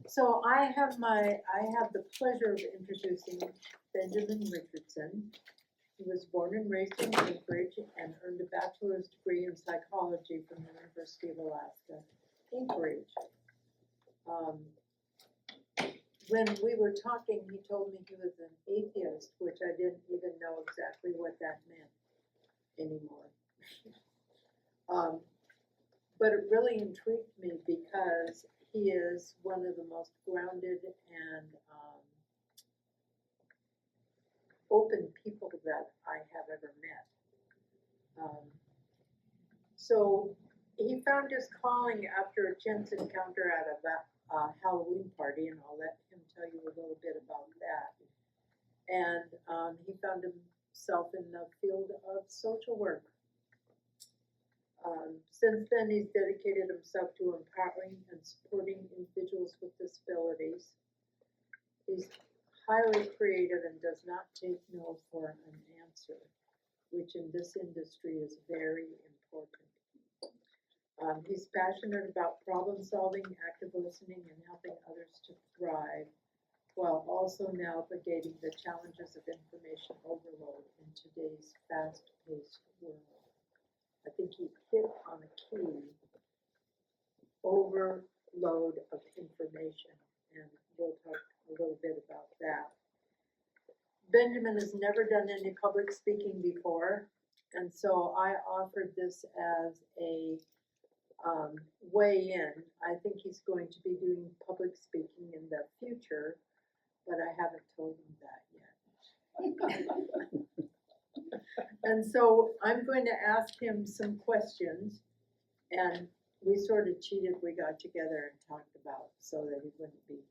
So I have the pleasure of introducing Benjamin Richardson. He was born and raised in Anchorage and earned a bachelor's degree in psychology from the University of Alaska, Anchorage. When we were talking, he told me he was an atheist, which I didn't even know exactly what that meant anymore. But it really intrigued me because he is one of the most grounded and open people that I have ever met. So he found his calling after a chance encounter at a Halloween party, and I'll let him tell you a little bit about that. And he found himself in the field of social work. Since then, he's dedicated himself to empowering and supporting individuals with disabilities. He's highly creative and does not take no for an answer, which in this industry is very important. He's passionate about problem solving, active listening, and helping others to thrive, while also navigating the challenges of information overload in today's fast-paced world. I think he hit on a key: overload of information, and we'll talk a little bit about that. Benjamin has never done any public speaking before, and so I offered this as a way in. I think he's going to be doing public speaking in the future, but I haven't told him that yet. And so I'm going to ask him some questions, and we sort of cheated. We got together and talked about so that he wouldn't be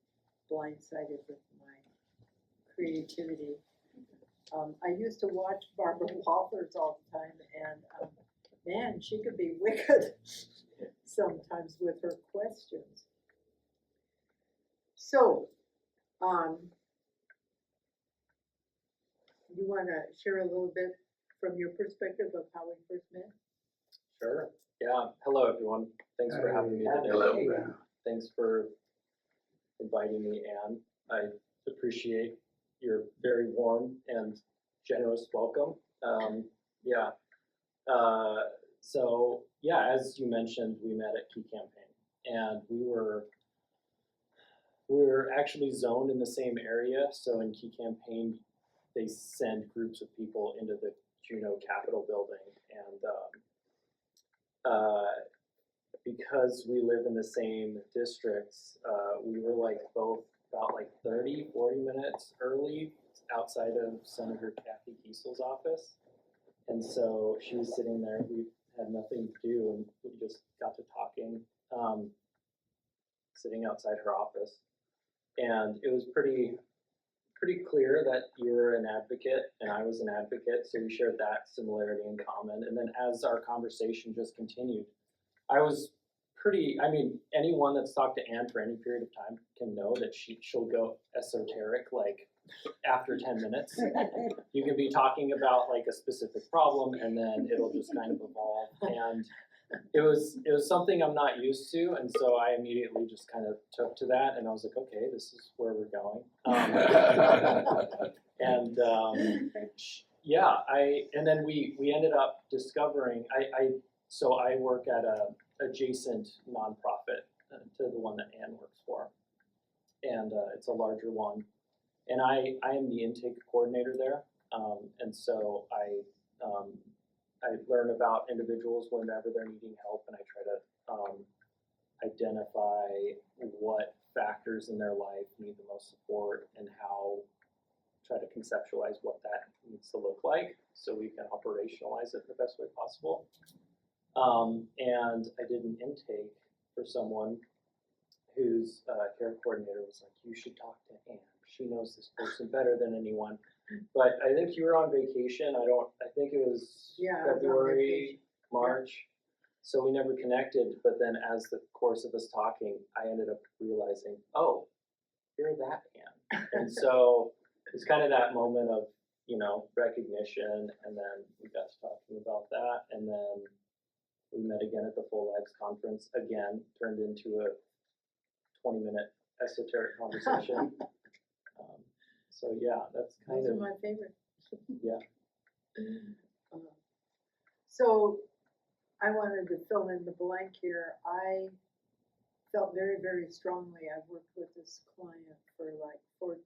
blindsided with my creativity. I used to watch Barbara Walters all the time, and man, she could be wicked sometimes with her questions. So, you want to share a little bit from your perspective of how we first met? Sure. Yeah. Hello, everyone. Thanks for having me today. Hello. Thanks for inviting me, Anne. I appreciate your very warm and generous welcome. So as you mentioned, we met at Key Campaign, and we were actually zoned in the same area. So in Key Campaign, they send groups of people into the Juneau Capitol building, and because we live in the same districts, we were both about 30-40 minutes early outside of Senator Kathy Kiesel's office. And so she was sitting there, we had nothing to do, and we just got to talking, sitting outside her office. And it was pretty clear that you were an advocate and I was an advocate, so we shared that similarity in common. And then as our conversation just continued, anyone that's talked to Anne for any period of time can know that she'll go esoteric after 10 minutes. You can be talking about a specific problem, and then it'll just kind of evolve. And it was something I'm not used to, and so I immediately just kind of took to that, and I was like, okay, this is where we're going. And then we ended up discovering, so I work at a adjacent nonprofit to the one that Anne works for, and it's a larger one. And I am the intake coordinator there, and so I learn about individuals whenever they're needing help, and I try to identify what factors in their life need the most support and try to conceptualize what that needs to look like so we can operationalize it in the best way possible. And I did an intake for someone whose care coordinator was like, you should talk to Anne. She knows this person better than anyone. But I think you were on vacation. I think it was February, March. So we never connected. But then as the course of us talking, I ended up realizing, oh, you're that Anne. And so it's kind of that moment of, recognition. And then we got to talking about that. And then we met again at the Full Lives Conference, again, turned into a 20-minute esoteric conversation. So yeah, that's kind Those are of, my favorite. yeah. So I wanted to fill in the blank here. I felt very, very strongly. I've worked with this client for like 14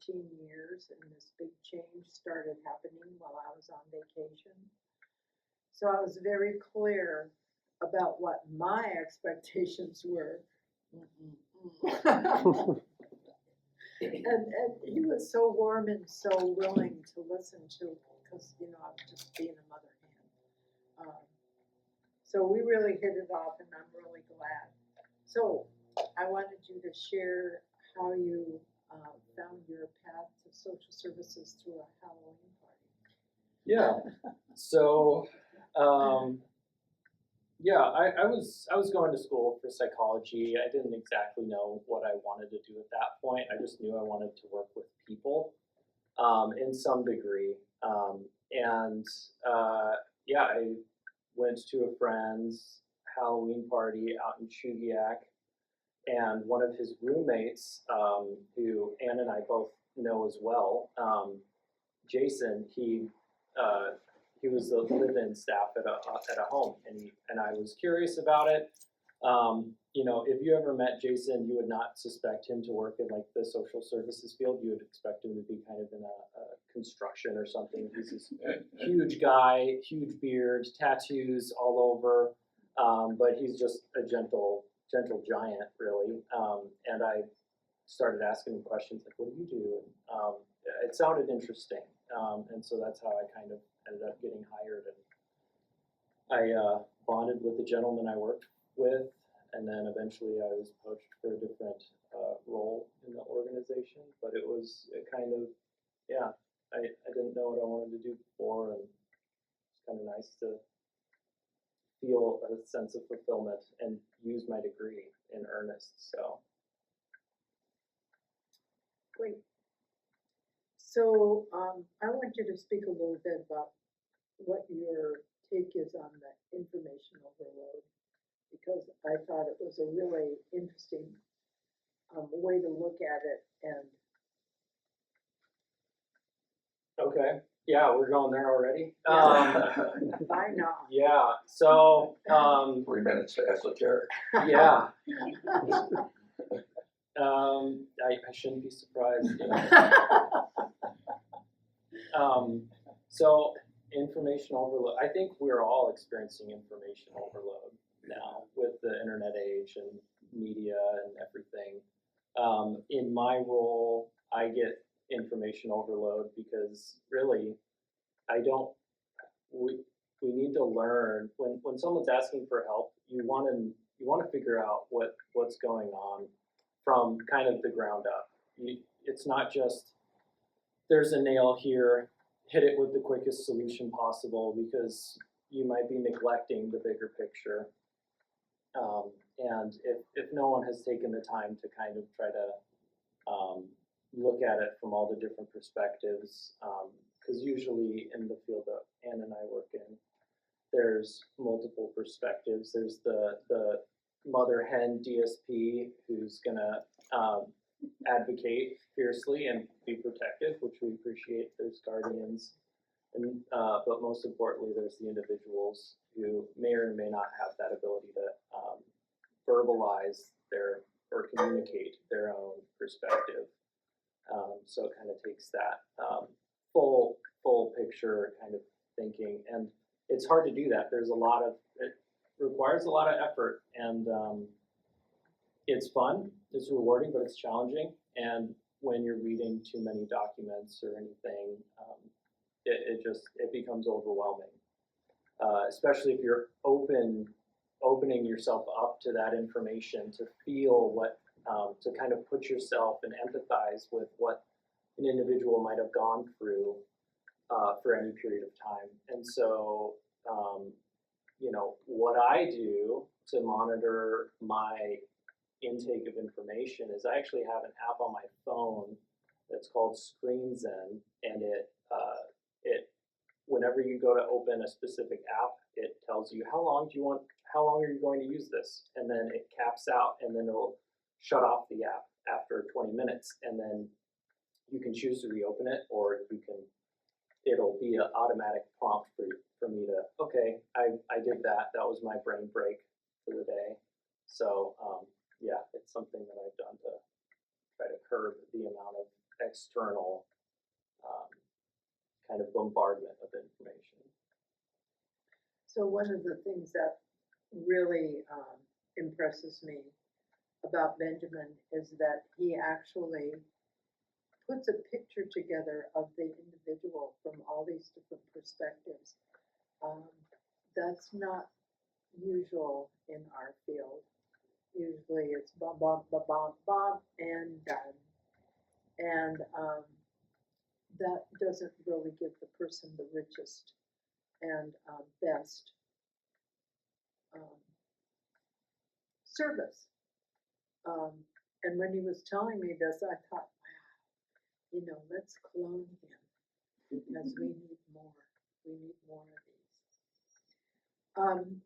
years, and this big change started happening while I was on vacation. So I was very clear about what my expectations were. And he was so warm and so willing to listen to, because, you know, I was just being a mother hen. So we really hit it off, and I'm really glad. So I wanted you to share how you found your path to social services through a Halloween party. Yeah. So, yeah, I was going to school for psychology. I didn't exactly know what I wanted to do at that point. I just knew I wanted to work with people, in some degree. Yeah, I went to a friend's Halloween party out in Chugiak, and one of his roommates, who Ann and I both know as well, Jason, he was the live-in staff at a home, and I was curious about it. You know, if you ever met Jason, you would not suspect him to work in like the social services field. You would expect him to be kind of in a construction or something. He's this huge guy, huge beard, tattoos all over, but he's just a gentle giant, really. And I started asking him questions like, "What do you do?" And it sounded interesting, and so that's how I kind of ended up getting hired. And I bonded with the gentleman I worked with, and then eventually I was poached for a different role in the organization. But it was kind of, yeah, I didn't know what I wanted to do before, and it's kind of nice to feel a sense of fulfillment and use my degree in earnest. So. Great. So I want you to speak a little bit about what your take is on the information overload, because I thought it was a really interesting way to look at it. And Okay. Yeah, we're going there already. by now. Yeah. So 3 minutes to esoteric. yeah. I shouldn't be surprised. So information overload. I think we're all experiencing information overload now with the internet age and media and everything. In my role, I get information overload because really, we need to learn when someone's asking for help. You want to figure out what's going on from kind of the ground up. It's not just there's a nail here, hit it with the quickest solution possible, because you might be neglecting the bigger picture. And if no one has taken the time to kind of try to look at it from all the different perspectives, because usually in the field that Ann and I work in, there's multiple perspectives. There's the mother hen DSP who's gonna advocate fiercely and be protective, which we appreciate. There's guardians, and but most importantly, there's the individuals who may or may not have that ability to verbalize or communicate their own perspective. So it kind of takes that full picture kind of thinking, and it's hard to do that. It requires a lot of effort, and it's fun, it's rewarding, but it's challenging. And when you're reading too many documents or anything, it becomes overwhelming. Especially if you're opening yourself up to that information, to feel to kind of put yourself and empathize with what an individual might have gone through for any period of time. And so, what I do to monitor my intake of information is I actually have an app on my phone that's called ScreenZen, and it whenever you go to open a specific app, it tells you how long are you going to use this, and then it caps out, and then it'll shut off the app after after 20 minutes, and then you can choose to reopen it, or it'll be an automatic prompt for me to, okay, I did that. That was my brain break for the day. So yeah, it's something that I've done to try to curb the amount of external kind of bombardment of information. So one of the things that really impresses me about Benjamin is that he actually puts a picture together of the individual from all these different perspectives. That's not usual in our field. Usually it's bum, bum, bum, bum, bum, and done. And that doesn't really give the person the richest and best service. And when he was telling me this, I thought, wow, let's clone him because we need more. We need more of these.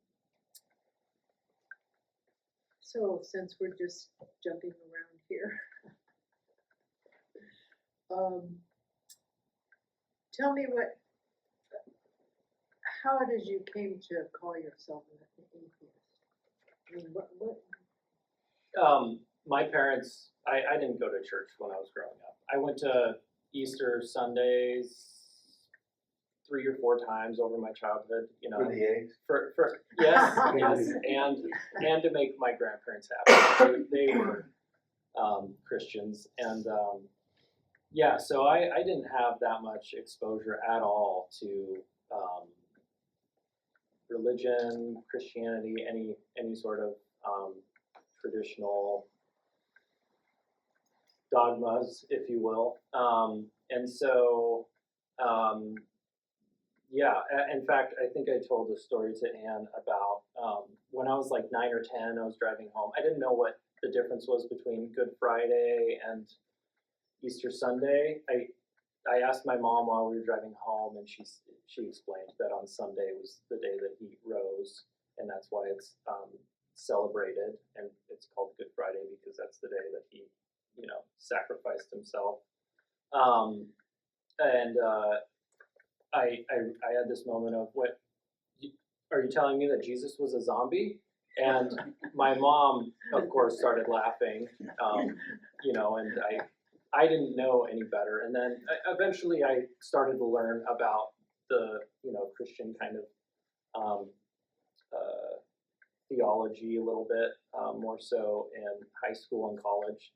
So since we're just jumping around here, tell me how it is you came to call yourself an atheist. I mean, what? My parents, I didn't go to church when I was growing up. I went to Easter Sundays 3 or 4 times over my childhood, For the eggs? For yes, yes, and to make my grandparents happy. They were Christians, and yeah, so I didn't have that much exposure at all to religion, Christianity, any sort of traditional dogmas, if you will. And so, yeah, in fact, I think I told a story to Anne about when I was like 9 or 10, I was driving home. I didn't know what the difference was between Good Friday and Easter Sunday. I asked my mom while we were driving home, and she explained that on Sunday was the day that he rose, and that's why it's celebrated, and it's called Good Friday because that's the day that he, sacrificed himself. And I had this moment of, what, are you telling me that Jesus was a zombie? And my mom, of course, started laughing, and I didn't know any better. And then eventually I started to learn about the, Christian kind of theology a little bit, more so in high school and college.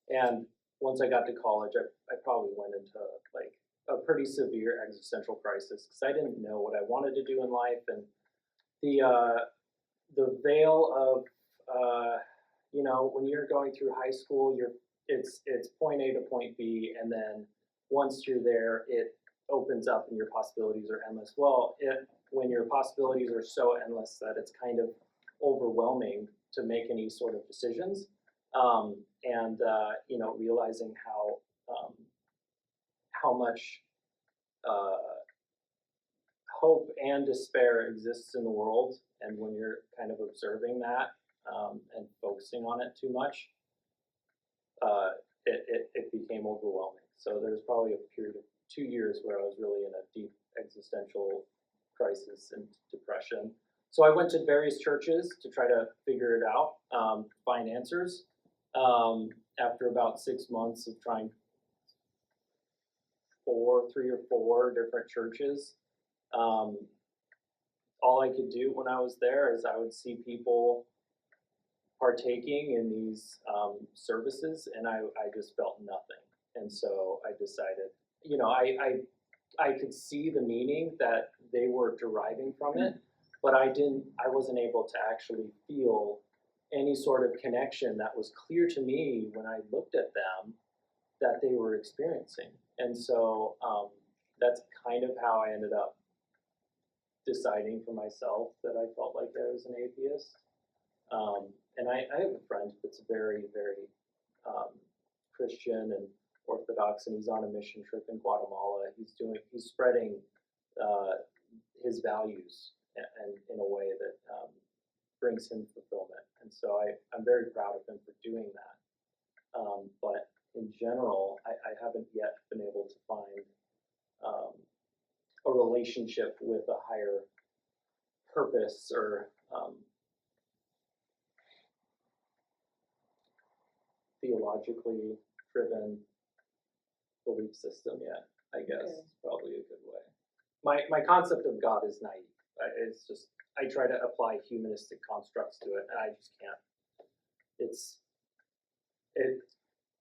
And once I got to college, I probably went into like a pretty severe existential crisis because I didn't know what I wanted to do in life. And the veil of, when you're going through high school, it's point A to point B, and then once you're there, it opens up and your possibilities are endless. Well, when your possibilities are so endless that it's kind of overwhelming to make any sort of decisions, and realizing how much hope and despair exists in the world, and when you're kind of observing that and focusing on it too much, it became overwhelming. So there's probably a period of 2 years where I was really in a deep existential crisis and depression. So I went to various churches to try to figure it out, find answers. After about 6 months of trying 3 or 4 different churches, all I could do when I was there is I would see people partaking in these services, and I just felt nothing. And so I decided, I could see the meaning that they were deriving from it, but I wasn't able to actually feel any sort of connection that was clear to me when I looked at them that they were experiencing. And so that's kind of how I ended up deciding for myself that I felt like I was an atheist. And I have a friend that's very, very Christian and Orthodox, and he's on a mission trip in Guatemala. He's spreading his values and in a way that brings him fulfillment. And so I'm very proud of him for doing that. But in general, I haven't yet been able to find a relationship with a higher purpose or theologically driven belief system yet, I guess, Okay. is probably a good way. My concept of God is naive. It's just, I try to apply humanistic constructs to it, and I just can't.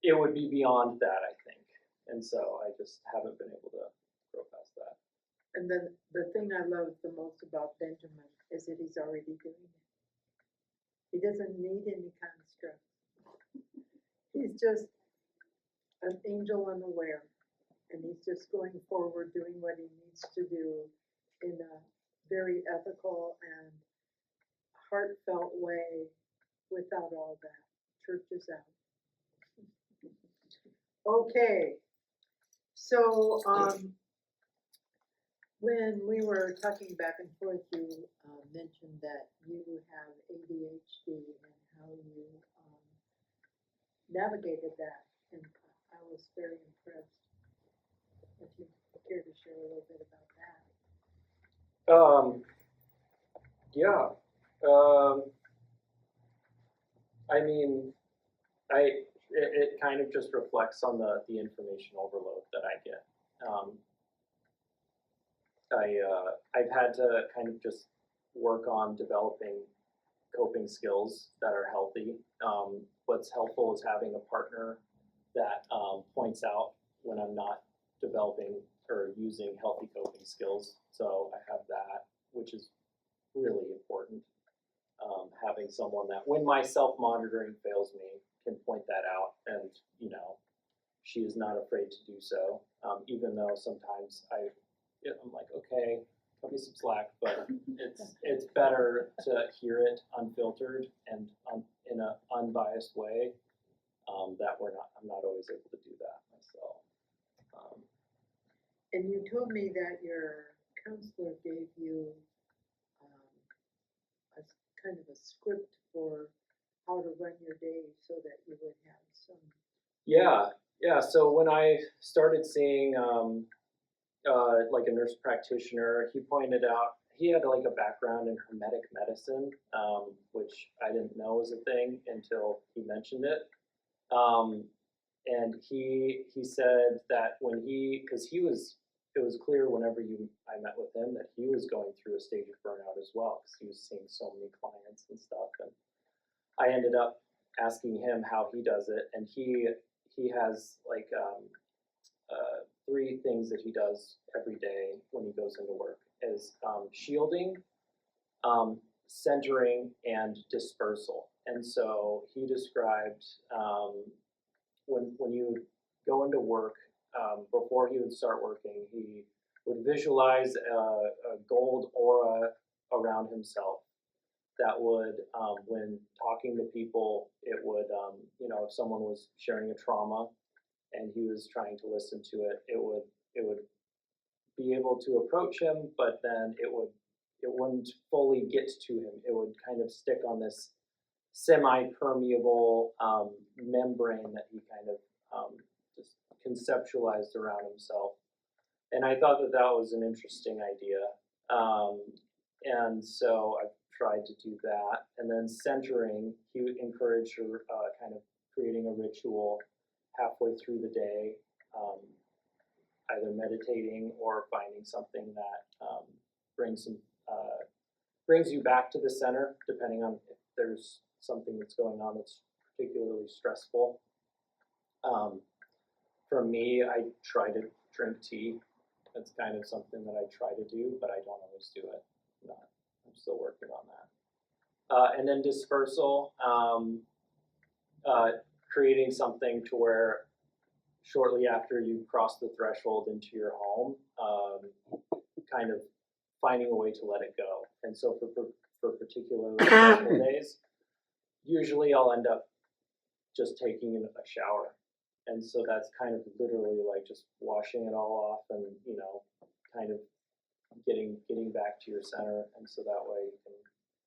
It would be beyond that, I think. And so I just haven't been able to grow past that. And then the thing I love the most about Benjamin is that he's already doing it. He doesn't need any construct. He's just an angel unaware, and he's just going forward doing what he needs to do in a very ethical and heartfelt way without all that. Church is out. Okay, so when we were talking back and forth, you mentioned that you have ADHD and how you navigated that, and I was very impressed. If you care to share a little bit about that. Yeah. I mean, it kind of just reflects on the information overload that I get. I've had to kind of just work on developing coping skills that are healthy. What's helpful is having a partner that points out when I'm not developing or using healthy coping skills. So I have that, which is really important. Having someone that, when my self-monitoring fails me, can point that out, and she is not afraid to do so. Even though sometimes I'm like, okay, cut me some slack, but it's better to hear it unfiltered and in an unbiased way. I'm not always able to do that myself. And you told me that your counselor gave you a kind of a script for how to run your day so that you would have some. Yeah. So when I started seeing like a nurse practitioner, he pointed out he had like a background in hermetic medicine, which I didn't know was a thing until he mentioned it. And he said that it was clear whenever I met with him that he was going through a stage of burnout as well, because he was seeing so many clients and stuff. And I ended up asking him how he does it, and he has like 3 things that he does every day when he goes into work is shielding, centering, and dispersal. And so he described when you go into work, before he would start working, he would visualize a gold aura around himself that would, when talking to people, it would, if someone was sharing a trauma and he was trying to listen to it, it would be able to approach him, but then it wouldn't fully get to him. It would kind of stick on this semi-permeable membrane that he kind of just conceptualized around himself. And I thought that was an interesting idea. And so I tried to do that. And then centering, he would encourage kind of creating a ritual halfway through the day, either meditating or finding something that brings you back to the center, depending on if there's something that's going on that's particularly stressful. For me, I try to drink tea. That's kind of something that I try to do, but I don't always do it. I'm still working on that. And then dispersal, creating something to where shortly after you cross the threshold into your home, kind of finding a way to let it go. And so for particularly stressful days, usually I'll end up just taking a shower. And so that's kind of literally like just washing it all off and, kind of getting back to your center. And so that way you can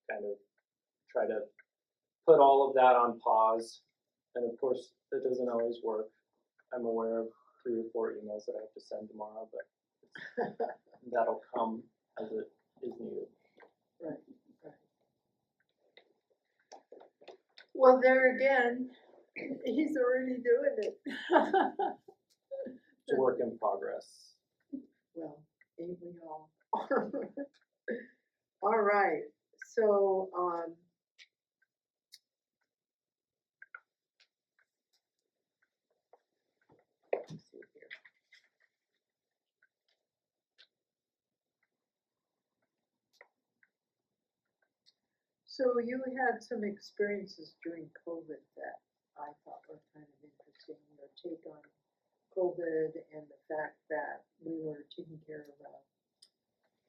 kind of try to put all of that on pause And of course, that doesn't always work. I'm aware of 3 or 4 emails that I have to send tomorrow, but that'll come as it is needed. Right, right. Well, there again, he's already doing it. It's a work in progress. Well, ain't we all? All right, so, let's see here. So you had some experiences during COVID that I thought were kind of interesting, your take on COVID and the fact that we were taking care of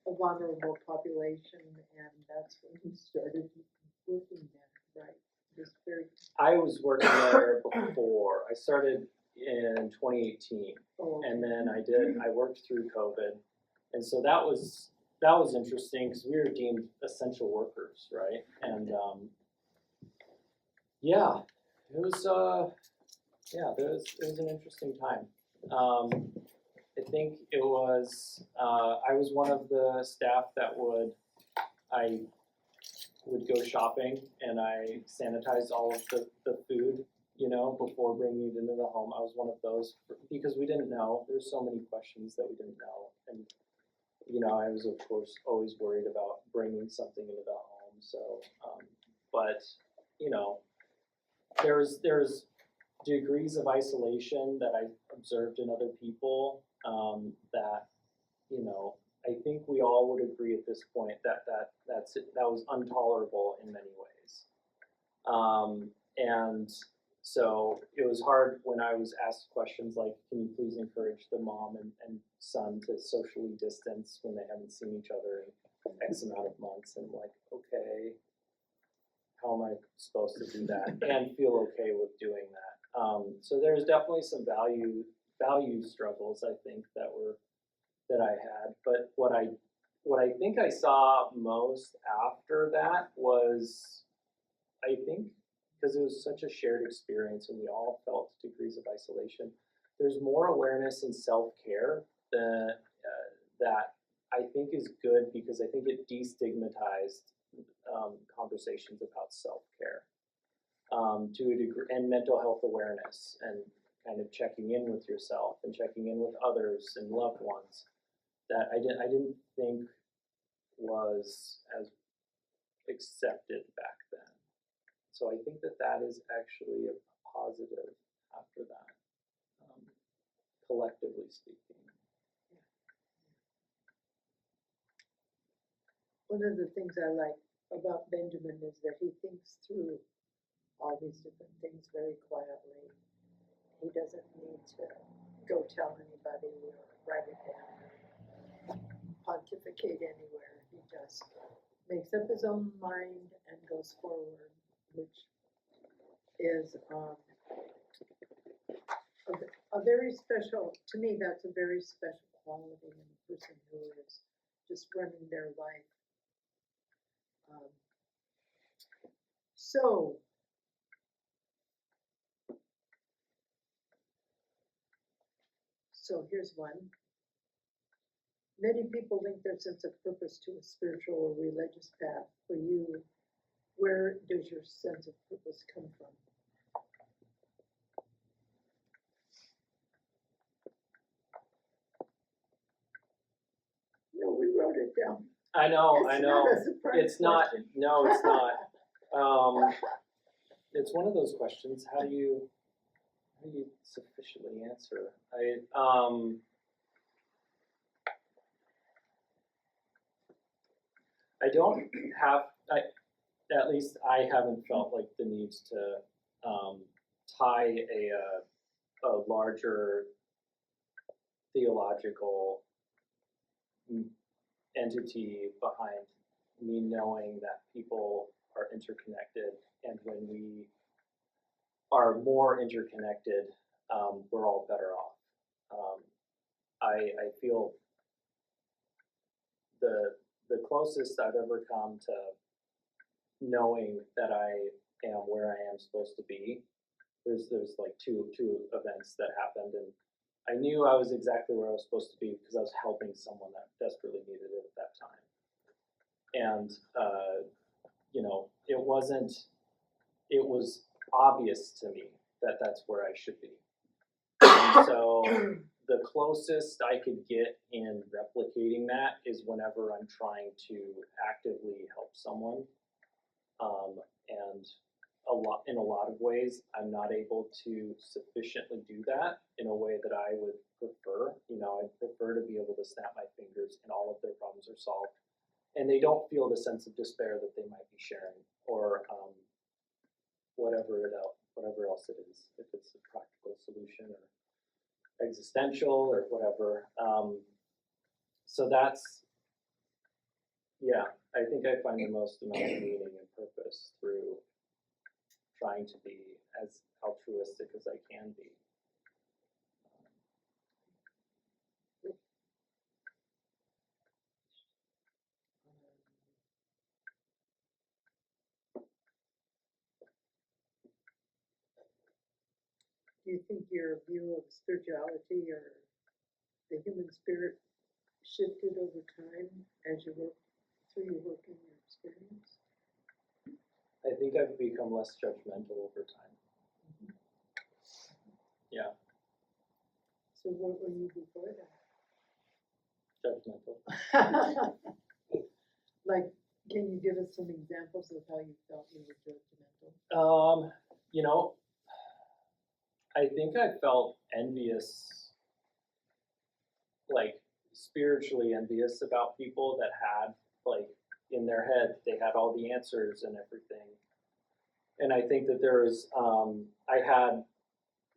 a vulnerable population, and that's when you started working there, right? Just very. I was working there before. I started in 2018, and then I worked through COVID, and so that was interesting because we were deemed essential workers, right? And yeah, it was an interesting time. I think it was I was one of the staff that I would go shopping and I sanitized all of the food, before bringing it into the home. I was one of those because we didn't know. There's so many questions that we didn't know, and I was of course always worried about bringing something into the home. So, but there's degrees of isolation that I observed in other people that I think we all would agree at this point that was intolerable in many ways. And so it was hard when I was asked questions like, can you please encourage the mom and son to socially distance when they haven't seen each other in X amount of months, and like, okay, how am I supposed to do that and feel okay with doing that? So there's definitely some value struggles, I think, that I had. But what I think I saw most after that was, I think, because it was such a shared experience and we all felt degrees of isolation, there's more awareness and self-care that I think is good, because I think it destigmatized conversations about self-care to a degree, and mental health awareness, and kind of checking in with yourself and checking in with others and loved ones that I didn't think was as accepted back then. So I think that is actually a positive after that, collectively speaking. One of the things I like about Benjamin is that he thinks through all these different things very quietly. He doesn't need to go tell anybody or write it down or pontificate anywhere. He just makes up his own mind and goes forward, which is a very special, to me, that's a very special quality in a person who is just running their life. So here's one. Many people link their sense of purpose to a spiritual or religious path. For you, where does your sense of purpose come from? No, we wrote it down. I know. Not a surprise It's not. question. No, it's not. It's one of those questions. How do you sufficiently answer? I don't have. At least I haven't felt like the need to tie a larger theological entity behind me knowing that people are interconnected, and when we are more interconnected, we're all better off. I feel the closest I've ever come to knowing that I am where I am supposed to be there's like two events that happened, and I knew I was exactly where I was supposed to be because I was helping someone that desperately needed it at that time. And you know, it was obvious to me that that's where I should be. And so the closest I could get in replicating that is whenever I'm trying to actively help someone. And in a lot of ways, I'm not able to sufficiently do that in a way that I would prefer. You know, I'd prefer to be able to snap my fingers and all of their problems are solved. And they don't feel the sense of despair that they might be sharing, or whatever else it is, if it's a practical solution or existential or whatever. So that's, yeah, I think I find the most amount of meaning and purpose through trying to be as altruistic as I can be. Do you think your view of spirituality or the human spirit shifted over time as you worked through your working experience? I think I've become less judgmental over time. Yeah, So what were you before judgmental. that? Like, can you give us some examples of how you felt you were judgmental? You know, I think I felt envious, like spiritually envious about people that had, like, in their head, they had all the answers and everything. And I think that there was, I had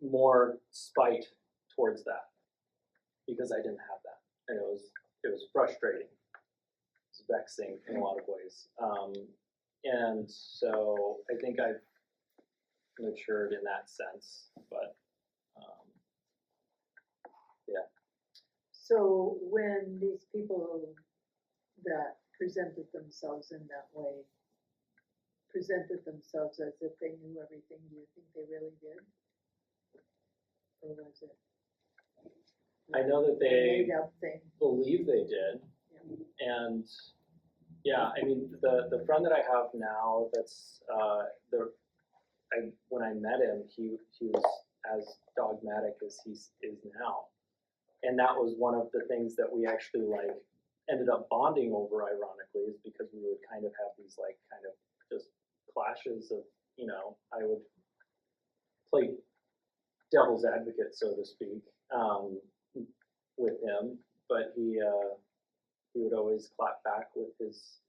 more spite towards that because I didn't have that. And it was frustrating. It was vexing in a lot of ways. And so I think I've matured in that sense, but yeah. So when these people that presented themselves in that way presented themselves as if they knew everything, do you think they really did? Or was it? I know that a they made up thing? believe they did, Yeah. and yeah, I mean the friend that I have now, that's when I met him, he was as dogmatic as he is now, and that was one of the things that we actually like ended up bonding over. Ironically, is because we would kind of have these like kind of just clashes of, you know, I would play devil's advocate, so to speak, with him, but he would always clap back with his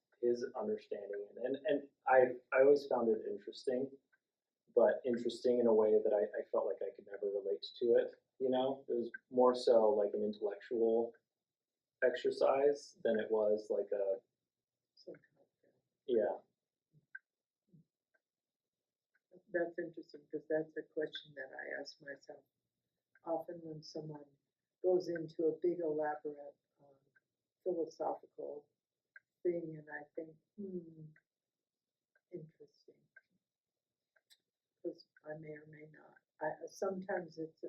understanding, and I always found it interesting, but interesting in a way that I felt like I could never relate to it. You know, it was more so like an intellectual exercise than it was like a, yeah. That's interesting, because that's a question that I ask myself often when someone goes into a big elaborate philosophical thing, and I think, interesting, because I may or may not. Sometimes it's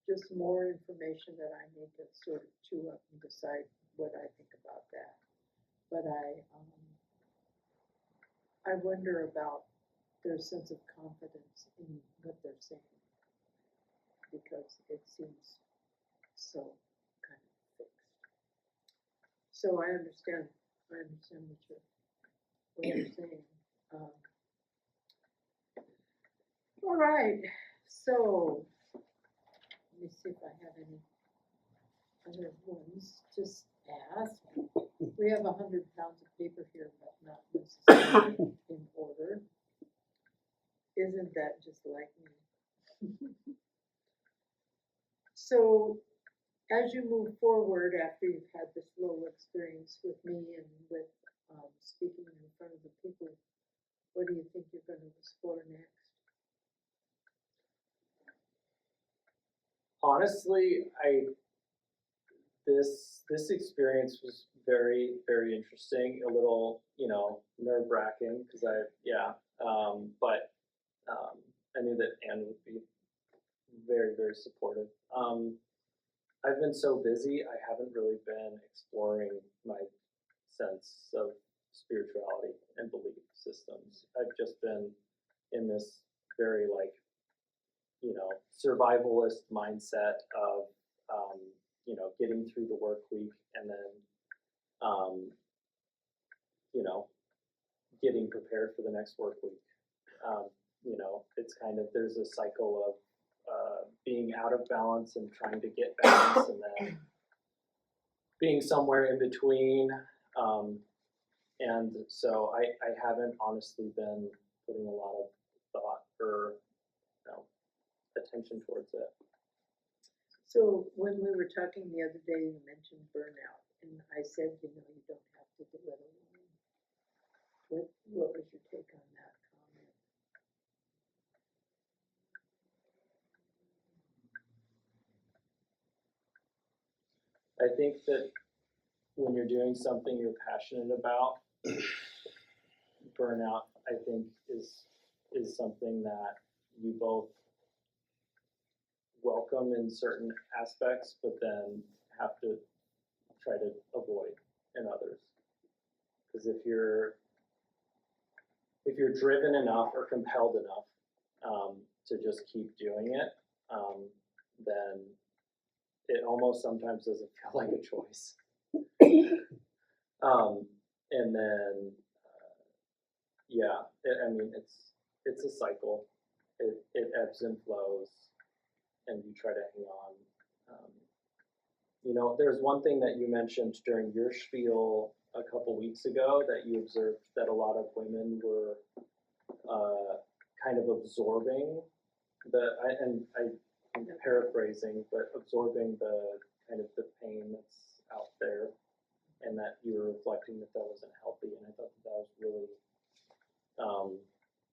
just more information that I need to sort of chew up and decide what I think about that. But I wonder about their sense of confidence in what they're saying, because it seems so kind of fixed. So I understand what you're saying. All right, so let me see if I have any other ones to ask. We have 100 pounds of paper here, but not necessarily in order. Isn't that just like me? So, as you move forward after you've had this little experience with me and with speaking in front of the people, what do you think you're going to explore next? Honestly, this experience was very, very interesting. A little, you know, nerve-wracking because but I knew that been so busy, I haven't really been exploring my sense of spirituality and belief systems. I've just been in this very like, survivalist mindset of, getting through the work week and then, getting prepared for the next work week. It's kind of, there's a cycle of being out of balance and trying to get balance and then being somewhere in between. And so I haven't honestly been putting a lot of thought or attention towards it. So when we were talking the other day, you mentioned burnout, and I said, you don't have to do it alone. What was your take on that comment? I think that when you're doing something you're passionate about, burnout, I think, is something that you both welcome in certain aspects, but then have to try to avoid in others. Because if you're driven enough or compelled enough to just keep doing it, then it almost sometimes doesn't feel like a choice. And then, it's a cycle. It ebbs and flows, and you try to hang on. There's one thing that you mentioned during your spiel a couple weeks ago that you observed that a lot of women were kind of absorbing I'm paraphrasing, but absorbing the kind of the pain that's out there, and that you were reflecting that wasn't healthy. And I thought that was really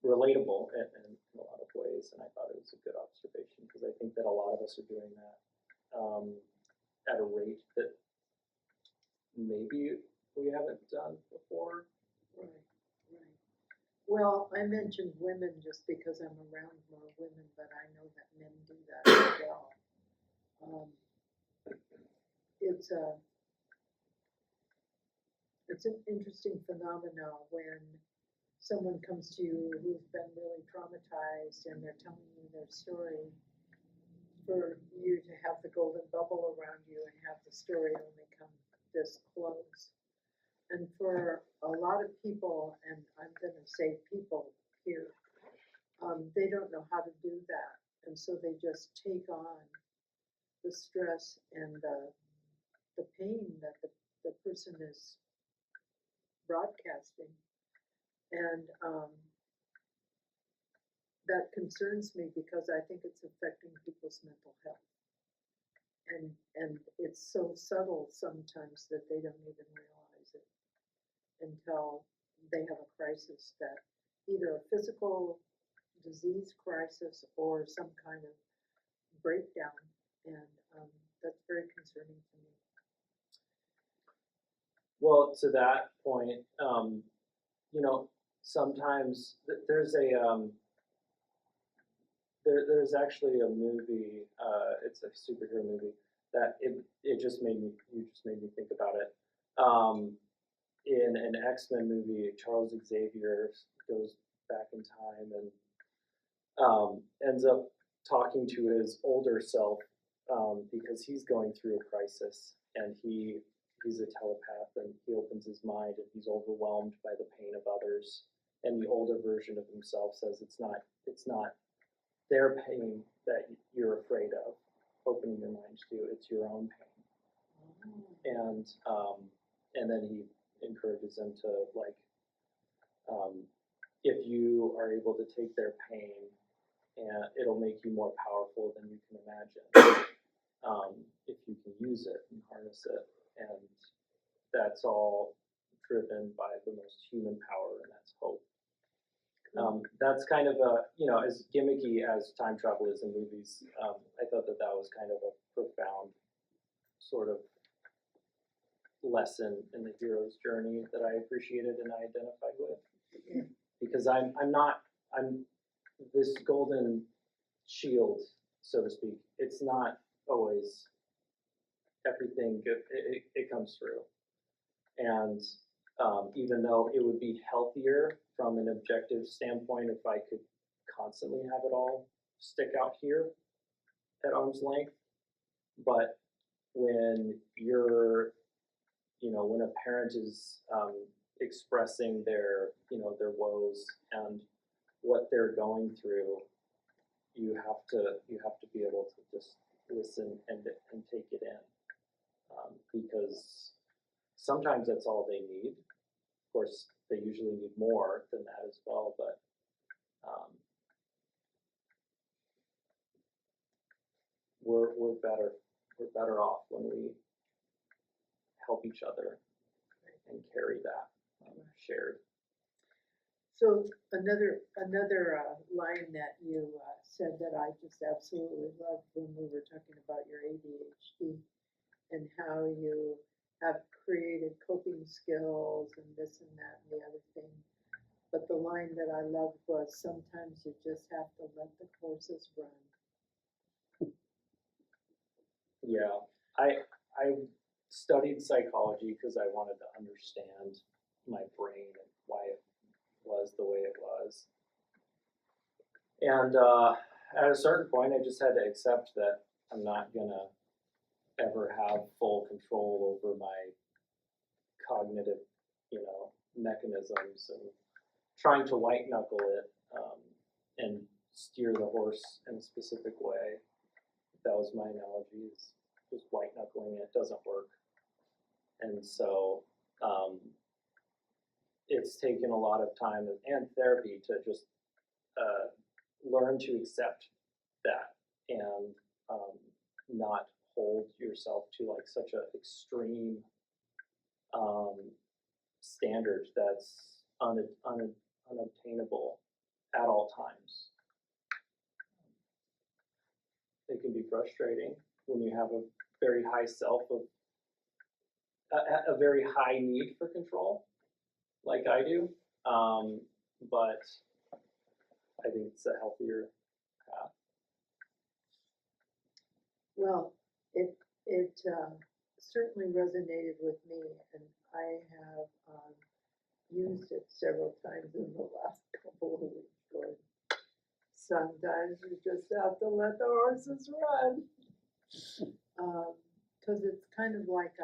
relatable in a lot of ways, and I thought it was a good observation because I think that a lot of us are doing that at a rate that maybe we haven't done before. Right. Well, I mentioned women just because I'm around more women, but I know that men do that as well. It's an interesting phenomenon when someone comes to you who's been really traumatized and they're telling you their story, for you to have the golden bubble around you and have the story only come this close. And for a lot of people, and I'm going to say people here, they don't know how to do that. And so they just take on the stress and the pain that the person is broadcasting. And that concerns me because I think it's affecting people's mental health. And it's so subtle sometimes that they don't even realize it until they have a crisis, that either a physical disease crisis or some kind of breakdown, and that's very concerning to me. Well, to that point, sometimes there's there's actually a movie. It's a superhero movie that you just made me think about it. In an X-Men movie, Charles Xavier goes back in time and ends up talking to his older self because he's going through a crisis, and he's a telepath, and he opens his mind and he's overwhelmed by the pain of others. And the older version of himself says it's not their pain that you're afraid of opening your mind to, it's your own pain. And then he encourages them to, like, if you are able to take their pain, and it'll make you more powerful than you can imagine, if you can use it and harness it. And that's all driven by the most human power, and that's hope. That's kind of as gimmicky as time travel is in movies, I thought that was kind of a profound sort of lesson in the hero's journey that I appreciated and I identified with. Yeah. Because I'm this golden shield, so to speak. It's not always everything, it comes through. And even though it would be healthier from an objective standpoint if I could constantly have it all stick out here at arm's length, but when you're, when a parent is expressing their, their woes and what they're going through, you have to be able to just listen and take it in, because sometimes that's all they need. Of course, they usually need more than that as well, but we're better off when we help each other and carry that shared. So another line that you said that I just absolutely loved when we were talking about your ADHD and how you have created coping skills and this and that and the other thing. But the line that I loved was, sometimes you just have to let the horses run. Yeah, I studied psychology because I wanted to understand my brain and why it was the way it was. And at a certain point, I just had to accept that I'm not gonna ever have full control over my cognitive, mechanisms, and trying to white knuckle it and steer the horse in a specific way. That was my analogy, is just white knuckling it doesn't work. And so it's taken a lot of time and therapy to just learn to accept that and not hold yourself to like such an extreme standard that's unobtainable at all times. It can be frustrating when you have a very high self of a very high need for control, like I do. But I think it's a healthier path. Well, it certainly resonated with me, and I have used it several times in the last couple of weeks. Going, sometimes you just have to let the horses run, because it's kind of like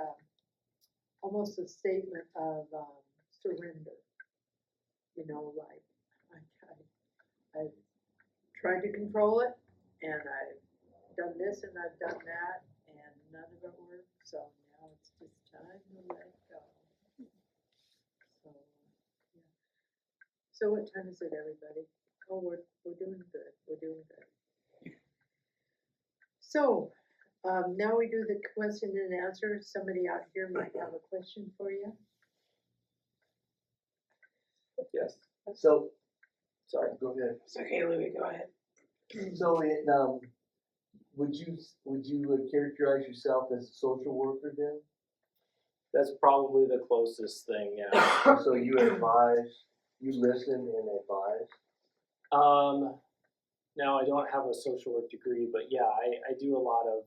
almost a statement of surrender. Like I've tried to control it, and I've done this and I've done that, and none of it worked, so now it's just time to let it go. So, yeah. So what time is it, everybody? Oh, we're doing good. We're doing good. So, now we do the question and answer. Somebody out here might have a question for you. Yes. So, Sorry. go ahead. It's okay, Louis, go ahead. So, would you characterize yourself as a social worker then? That's probably the closest thing, yeah. So you advise, you listen and advise? Now I don't have a social work degree, but yeah, I do a lot of,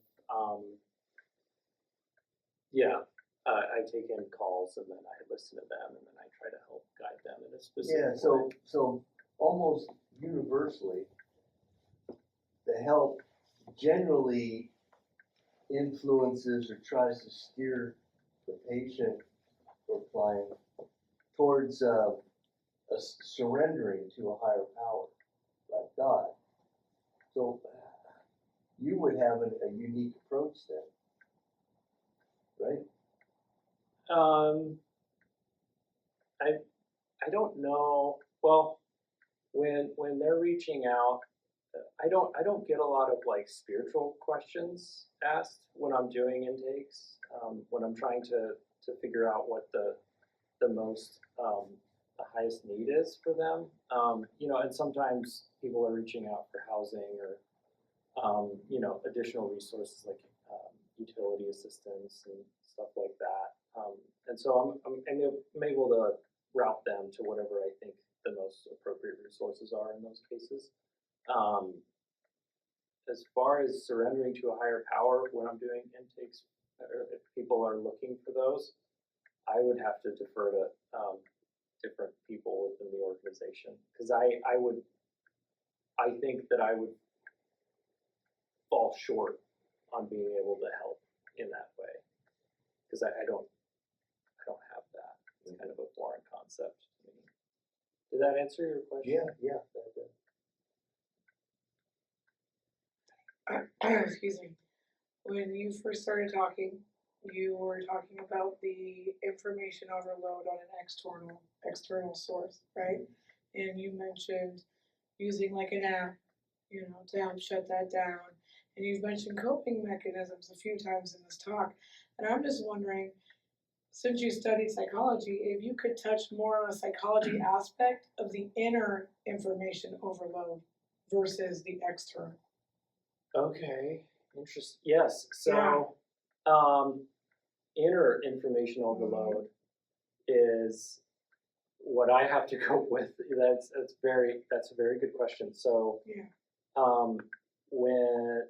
I take in calls and then I listen to them and then I try to help guide them in a specific way. So almost universally, the help generally influences or tries to steer the patient or client towards surrendering to a higher power, like God. So you would have a unique approach then, right? I don't know. Well, when they're reaching out, I don't get a lot of like spiritual questions asked when I'm doing intakes. When I'm trying to figure out what the most the highest need is for them. And sometimes people are reaching out for housing or additional resources like utility assistance and stuff like that. And so I'm able to route them to whatever I think the most appropriate resources are in those cases. As far as surrendering to a higher power when I'm doing intakes, or if people are looking for those, I would have to defer to different people within the organization, because I think that I would fall short on being able to help in that way, because I don't have that. It's kind of a foreign concept to me. Did that answer your question? Yeah, that does. Excuse me. When you first started talking, you were talking about the information overload on an external source, right? And you mentioned using like an app, to help shut that down. And you've mentioned coping mechanisms a few times in this talk. And I'm just wondering, since you studied psychology, if you could touch more on a psychology aspect of the inner information overload versus the external. Okay, interesting. Yes, so inner information overload is what I have to cope with. That's a very good question. So when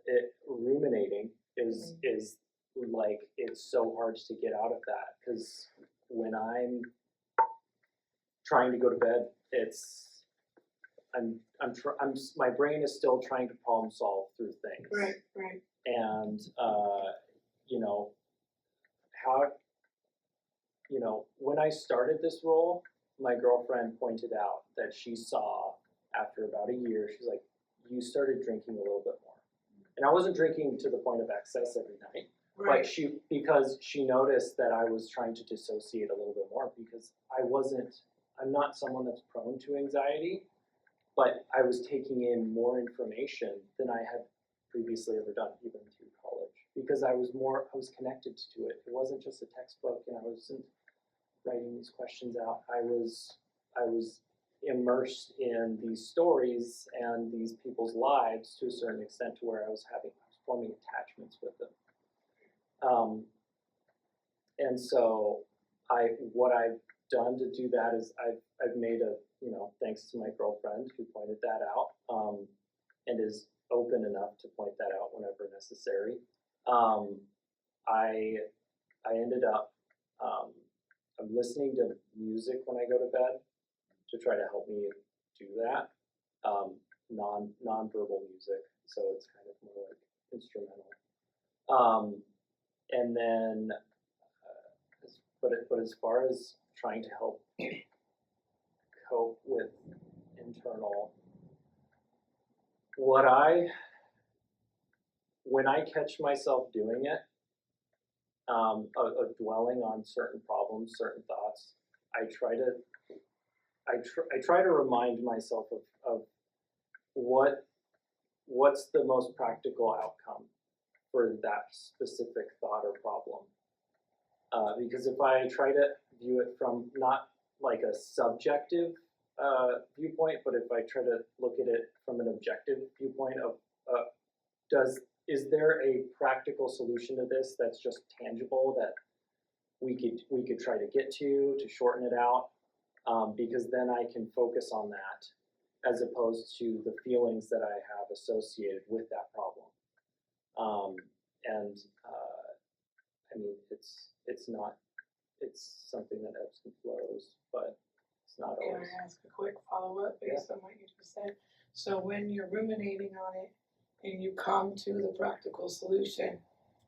ruminating is like, it's so hard to get out of that, because when I'm trying to go to bed, my brain is still trying to problem solve through things. Right. And when I started this role, my girlfriend pointed out that she saw after about a year, she's like, you started drinking a little bit more. And I wasn't drinking to the point of excess every night, but because she noticed that I was trying to dissociate a little bit more, because I'm not someone that's prone to anxiety, but I was taking in more information than I had previously ever done, even through college, because I was connected to it. It wasn't just a textbook, and I wasn't writing these questions out. I was immersed in these stories and these people's lives to a certain extent, to where I was forming attachments with them. And so what I've done to do that is I've made thanks to my girlfriend who pointed that out, and is open enough to point that out whenever necessary. I ended up I'm listening to music when I go to bed to try to help me do that. Non-verbal music, so it's kind of more like instrumental. And then, but as far as trying to help cope with internal, when I catch myself doing it, of dwelling on certain problems, certain thoughts, I try to remind myself of what's the most practical outcome for that specific thought or problem. Because if I try to view it from not like a subjective viewpoint, but if I try to look at it from an objective viewpoint of is there a practical solution to this that's just tangible, that we could try to get to shorten it out, because then I can focus on that as opposed to the feelings that I have associated with that problem. I mean, it's something that ebbs and flows, but it's not always. Can I ask a quick follow-up based on what you just said? So when you're ruminating on it and you come to the practical solution,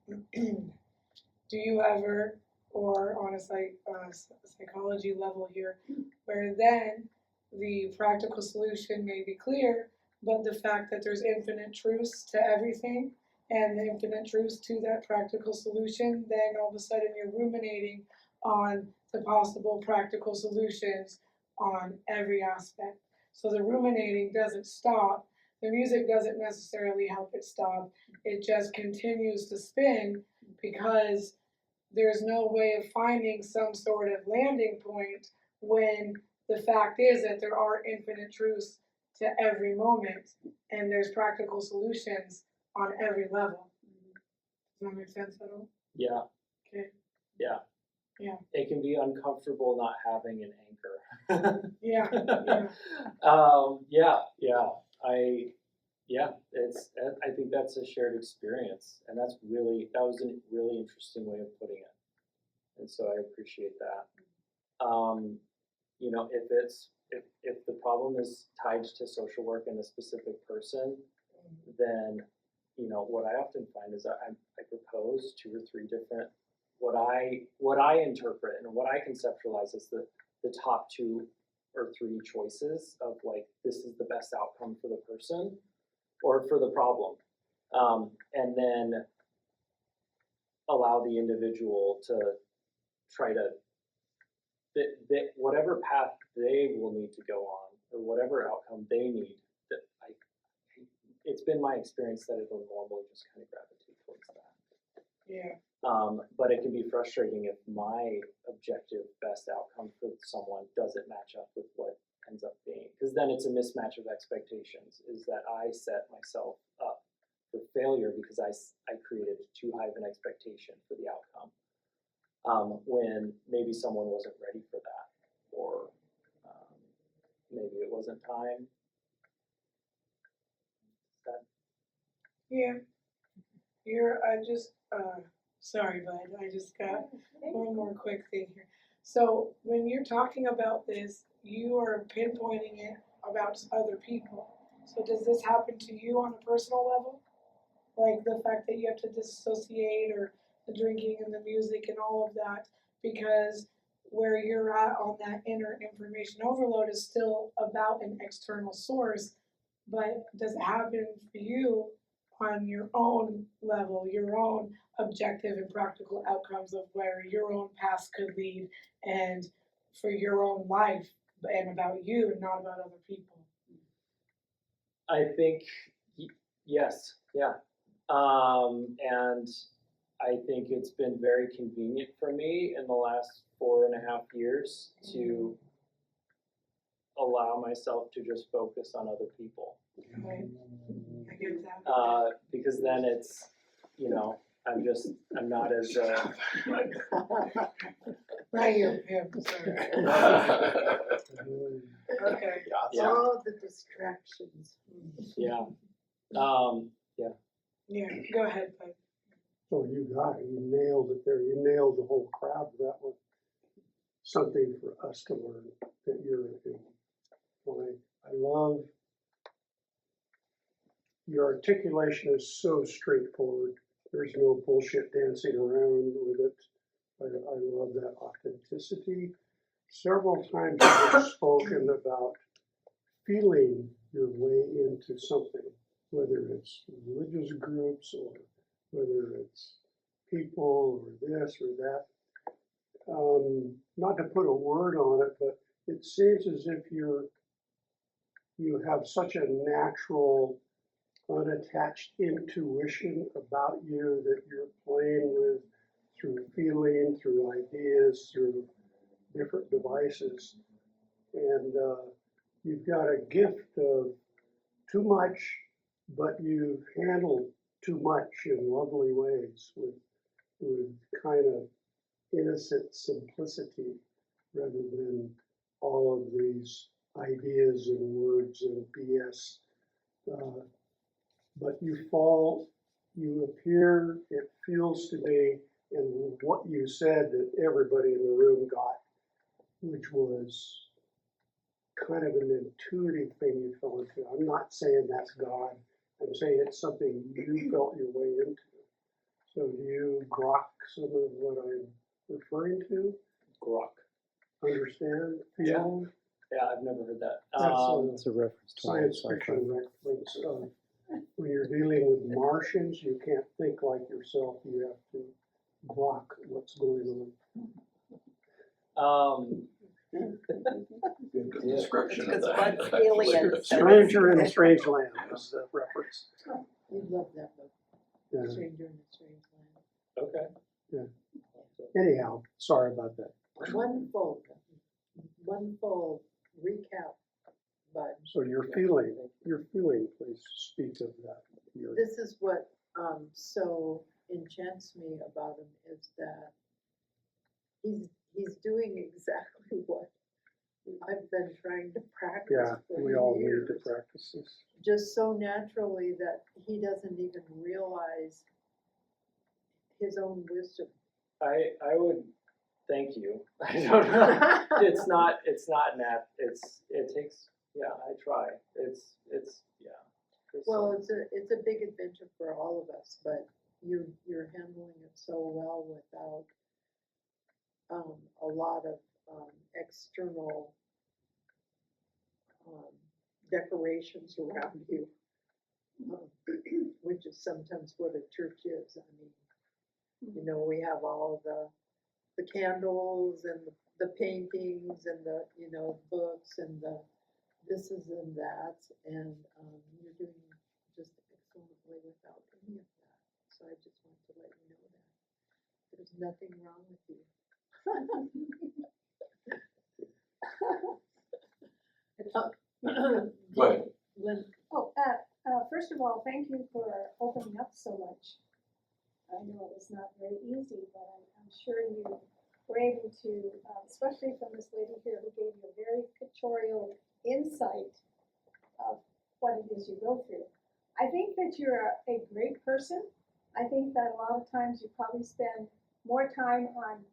do you ever, or on a psychology level here, where then the practical solution may be clear, but the fact that there's infinite truths to everything and the infinite truths to that practical solution, then all of a sudden you're ruminating on the possible practical solutions on every aspect. So the ruminating doesn't stop. The music doesn't necessarily help it stop. It just continues to spin, because there's no way of finding some sort of landing point when the fact is that there are infinite truths to every moment, and there's practical solutions on every level. Does that make sense at all? Yeah. Okay. Yeah. Yeah. It can be uncomfortable not having an anchor. Yeah. Yeah. Yeah, I think that's a shared experience, and that was a really interesting way of putting it. And so I appreciate that. You know, if the problem is tied to social work and a specific person, then, you know, what I often find is I propose 2 or 3 different, what I interpret and what I conceptualize as the top 2 or 3 choices of like, this is the best outcome for the person or for the problem. And then allow the individual to try to, whatever path they will need to go on, or whatever outcome they need, it's been my experience that it will normally just kind of gravitate towards that. Yeah. But it can be frustrating if my objective best outcome for someone doesn't match up with what ends up being, because then it's a mismatch of expectations, is that I set myself up for failure because I created too high of an expectation for the outcome, when maybe someone wasn't ready for that, or maybe it wasn't time. Yeah. Sorry, bud, I just got one more quick thing here. So when you're talking about this, you are pinpointing it about other people. So does this happen to you on a personal level? Like the fact that you have to disassociate, or the drinking and the music and all of that, because where you're at on that inner information overload is still about an external source, but does it happen for you on your own level, your own objective and practical outcomes of where your own paths could lead, and for your own life and about you and not about other people? I think yes, yeah, and I think it's been very convenient for me in the last 4.5 years to allow myself to just focus on other people. Right. I get that. Because then it's, you know, I'm not as Right here, sorry. Okay. Yeah. All the distractions. yeah. Yeah, go ahead, bud. So you got it, you nailed it there, you nailed the whole crowd. That was something for us to learn, that you're in. I love your articulation is so straightforward. There's no bullshit dancing around with it. I love that authenticity. Several times you've spoken about feeling your way into something, whether it's religious groups or whether it's people or this or that. Not to put a word on it, but it seems as if you have such a natural, unattached intuition about you that you're playing with through feeling, through ideas, through different devices. And you've got a gift of too much, but you've handled too much in lovely ways with kind of innocent simplicity rather than all of these ideas and words and BS. But you appear, it feels to me, and what you said that everybody in the room got, which was kind of an intuitive thing you fell into. I'm not saying that's God. I'm saying it's something you felt your way into. So do you grok some of what I'm referring to? Grok. Understand? Yeah. Feel? Yeah, I've never heard that. That's It's a reference to science fiction reference of when you're dealing with Martians, you can't think like yourself. You have to grok what's going on. Good description of Because that. Bud's alien. Stranger in a Strange Land is the reference. You love that book, Yeah. Stranger in a Strange Land. Okay. Anyhow, sorry about that. Wonderful recap, but So your feeling, please speak of that. this is what so enchants me about him, is that he's doing exactly what I've been trying to practice Yeah, for we all need years, to practice this. just so naturally that he doesn't even realize his own wisdom. I would thank you. I don't know. It's not it takes, yeah, I try. It's yeah. Well, it's a big adventure for all of us, but you're handling it so well without a lot of external decorations around you, which is sometimes what a church is. I mean, you know, we have all the candles and the paintings and the, you know, books and the thises and that's, and you're doing just excellently without any of that. So I just want to let you know that there's nothing wrong with you. Go ahead. Lynn, Oh, first of all, thank you for opening up so much. I know it was not very easy, but I'm sure you were able to, especially from this lady here who gave you a very pictorial insight of what it is you go through. I think that you're a great person. I think that a lot of times you probably spend more time on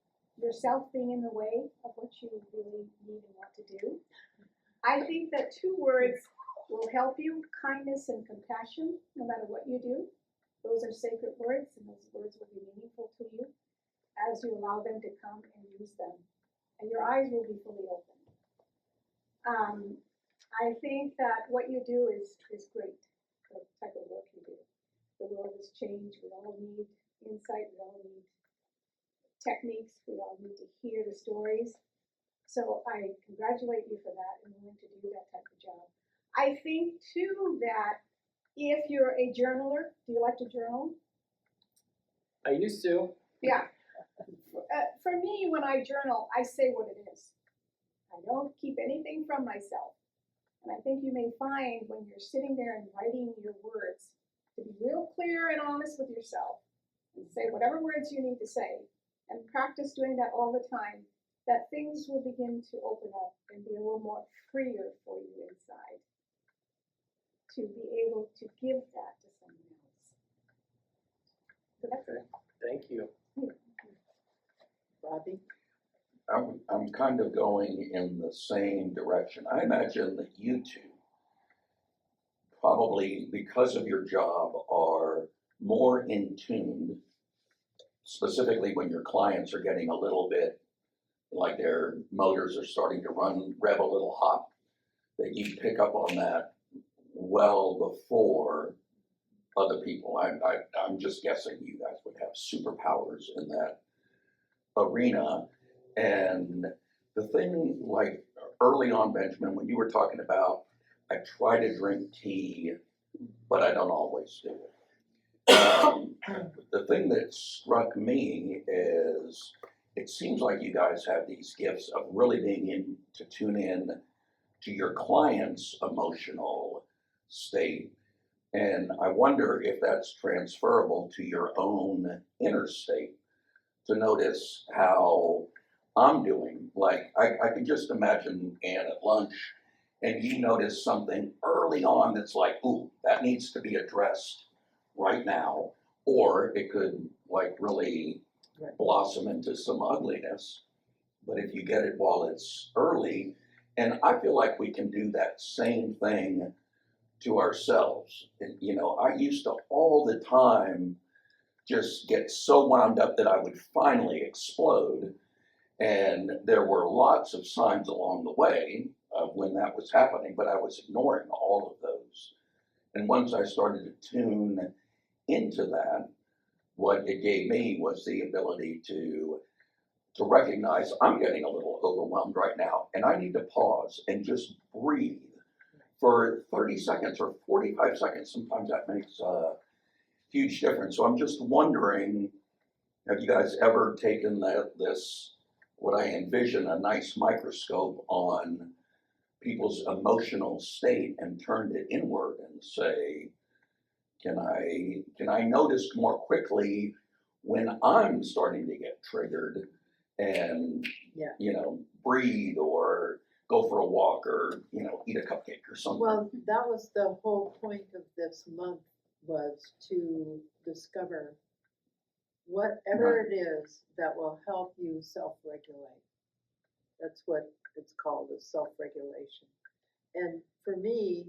yourself being in the way of what you really need and want to do. I think that 2 words will help you: kindness and compassion, no matter what you do. Those are sacred words, and those words will be meaningful to you as you allow them to come and use them. And your eyes will be fully open. I think that what you do is great, the type of work you do. The world has changed. We all need insight. We all need techniques. We all need to hear the stories. So I congratulate you for that and willing to do that type of job. I think too that if you're a journaler, do you like to journal? I used to. Yeah. For me, when I journal, I say what it is. I don't keep anything from myself. And I think you may find when you're sitting there and writing your words to be real clear and honest with yourself and say whatever words you need to say and practice doing that all the time, that things will begin to open up and be a little more freer for you inside to be able to give that to someone else. So that's it. Thank you. Robbie? I'm kind of going in the same direction. I imagine that you two probably, because of your job, are more in tune, specifically when your clients are getting a little bit like their motors are starting to rev a little hot, that you pick up on that well before other people. I'm just guessing you guys would have superpowers in that arena. And the thing, like early on, Benjamin, when you were talking about, I try to drink tea, but I don't always do it. The thing that struck me is it seems like you guys have these gifts of really being in to tune in to your client's emotional state. And I wonder if that's transferable to your own inner state, to notice how I'm doing. Like, I could just imagine Ann at lunch, and you notice something early on that's like, ooh, that needs to be addressed right now. Or it could, like, really blossom into some ugliness. But if you get it while it's early, and I feel like we can do that same thing to ourselves. And, you know, I used to all the time just get so wound up that I would finally explode. And there were lots of signs along the way of when that was happening, but I was ignoring all of those. And once I started to tune into that, what it gave me was the ability to recognize I'm getting a little overwhelmed right now, and I need to pause and just breathe for 30 seconds or 45 seconds. Sometimes that makes a huge difference. So I'm just wondering, have you guys ever taken this, what I envision, a nice microscope on people's emotional state and turned it inward and say, can I notice more quickly when I'm starting to get triggered and, Yeah. you know, breathe or go for a walk or, eat a cupcake or something. Well, that was the whole point of this month, was to discover whatever it is that will help you self-regulate. That's what it's called, is self-regulation. And for me,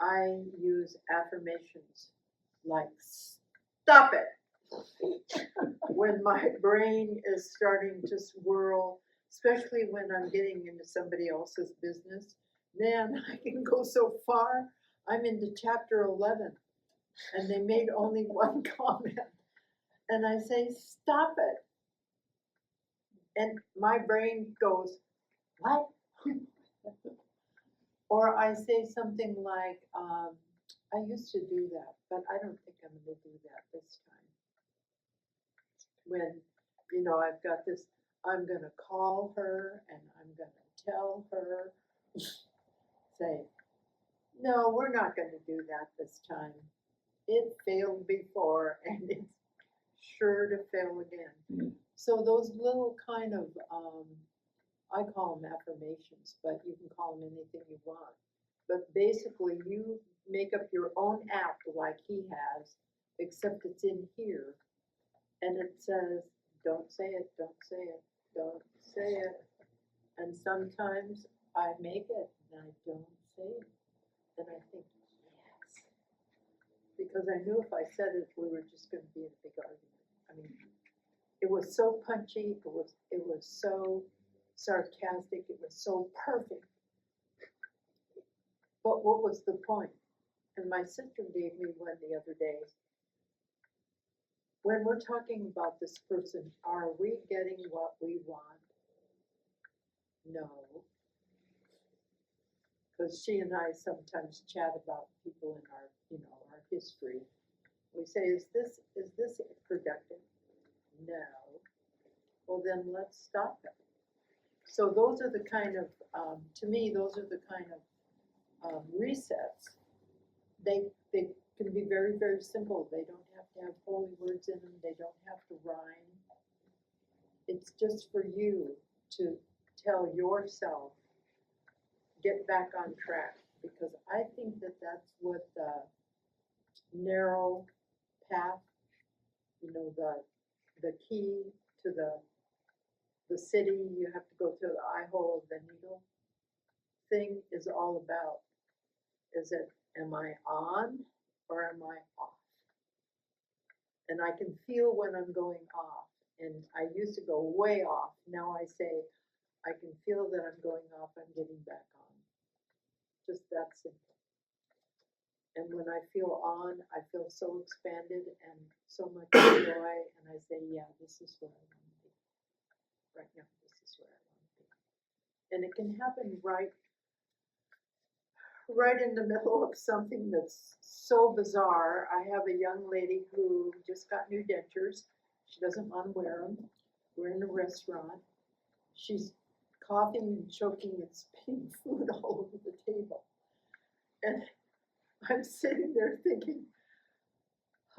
I use affirmations like, stop it! When my brain is starting to swirl, especially when I'm getting into somebody else's business, man, I can go so far. I'm into chapter 11, and they made only one comment. And I say, stop it. And my brain goes, what? Or I say something like, I used to do that, but I don't think I'm going to do that this time. When, I've got this, I'm going to call her and I'm going to tell her, say, no, we're not going to do that this time. It failed before and it's sure to fail again. Mm. So those little kind of, I call them affirmations, but you can call them anything you want. But basically, you make up your own app like he has, except it's in here. And it says, don't say it, don't say it, don't say it. And sometimes I make it and I don't say it. And I think, yes. Because I knew if I said it, we were just going to be in a big argument. I mean, it was so punchy, it was so sarcastic, it was so perfect. But what was the point? And my sister gave me one the other day. When we're talking about this person, are we getting what we want? No. Because she and I sometimes chat about people in our, our history. We say, is this productive? No. Well, then let's stop it. So those are the kind of, to me, those are the kind of resets. They can be very, very simple. They don't have to have holy words in them. They don't have to rhyme. It's just for you to tell yourself, get back on track. Because I think that that's what the narrow path, the key to the city, you have to go through the eye hole of the needle thing is all about. Is it, am I on or am I off? And I can feel when I'm going off. And I used to go way off. Now I say, I can feel that I'm going off, I'm getting back on. Just that simple. And when I feel on, I feel so expanded and so much joy. And I say, yeah, this is where I want to be. Right now, this is where I want to be. And it can happen right in the middle of something that's so bizarre. I have a young lady who just got new dentures. She doesn't want to wear them. We're in a restaurant. She's coughing and choking and spitting food all over the table. And I'm sitting there thinking,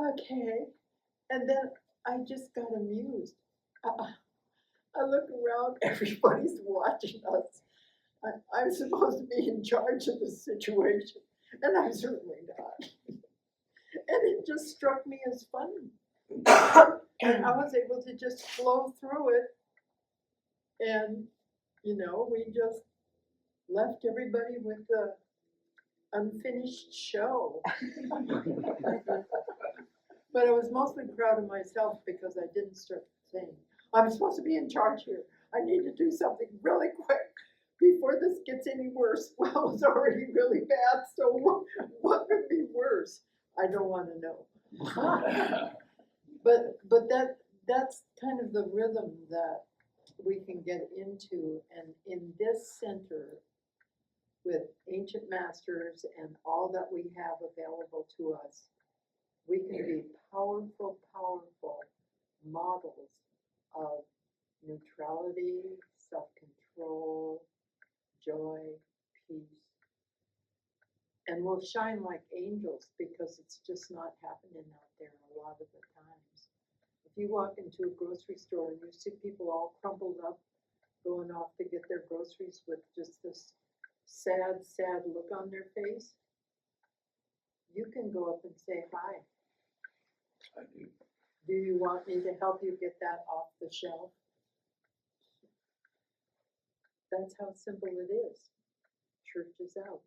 okay. And then I just got amused. I look around, everybody's watching us. I'm supposed to be in charge of the situation, and I'm certainly not. And it just struck me as funny. And I was able to just flow through it. And, we just left everybody with the unfinished show. But I was mostly proud of myself because I didn't start saying, I'm supposed to be in charge here. I need to do something really quick before this gets any worse. Well, it's already really bad, so what could be worse? I don't want to know. But that's kind of the rhythm that we can get into. And in this center, with ancient masters and all that we have available to us, we can be powerful, powerful models of neutrality, self-control, joy, peace. And we'll shine like angels because it's just not happening out there a lot of the times. If you walk into a grocery store and you see people all crumpled up going off to get their groceries with just this sad, sad look on their face, you can go up and say hi. I do. Do you want me to help you get that off the shelf? That's how simple it is. Church is out.